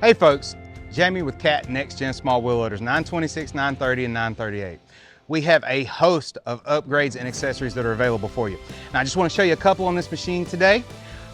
Hey folks, Jamie with Cat Next Gen Small Wheel Loaders, 926, 930, and 938. We have a host of upgrades and accessories that are available for you. Now I just want to show you a couple on this machine today.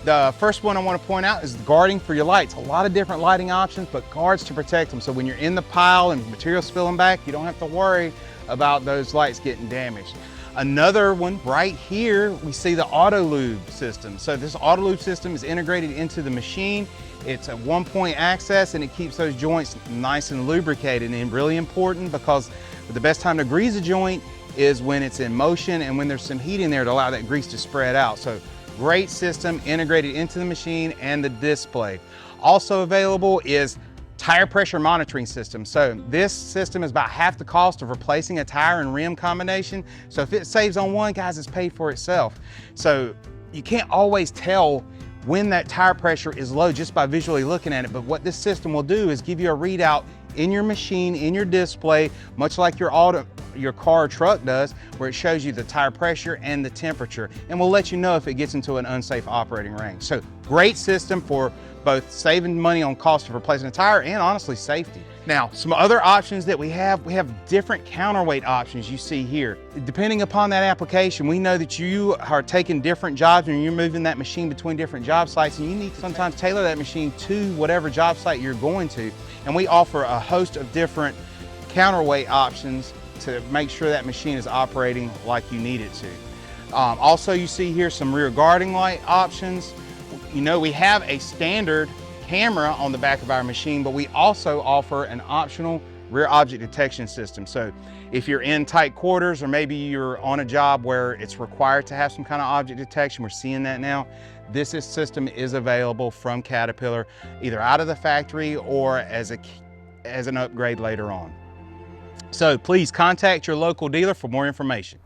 The first one I want to point out is the guarding for your lights. A lot of different lighting options, but guards to protect them. So when you're in the pile and material spilling back, you don't have to worry about those lights getting damaged. Another one right here, we see the auto lube system. So this auto lube system is integrated into the machine. It's a one-point access and it keeps those joints nice and lubricated, and really important because the best time to grease a joint is when it's in motion and when there's some heat in there to allow that grease to spread out. So great system integrated into the machine and the display. Also available is tire pressure monitoring system. So this system is about half the cost of replacing a tire and rim combination. So if it saves on one, guys, it's paid for itself. So you can't always tell when that tire pressure is low just by visually looking at it, but what this system will do is give you a readout in your machine, in your display, much like your car or truck does, where it shows you the tire pressure and the temperature, and will let you know if it gets into an unsafe operating range. So great system for both saving money on cost of replacing a tire and honestly safety. Now, some other options that we have different counterweight options you see here. Depending upon that application, we know that you are taking different jobs and you're moving that machine between different job sites, and you need to sometimes tailor that machine to whatever job site you're going to. And we offer a host of different counterweight options to make sure that machine is operating like you need it to. Also, you see here some rear guarding light options. You know, we have a standard camera on the back of our machine, but we also offer an optional rear object detection system. So if you're in tight quarters, or maybe you're on a job where it's required to have some kind of object detection, we're seeing that now, this system is available from Caterpillar, either out of the factory or as an upgrade later on. So please contact your local dealer for more information.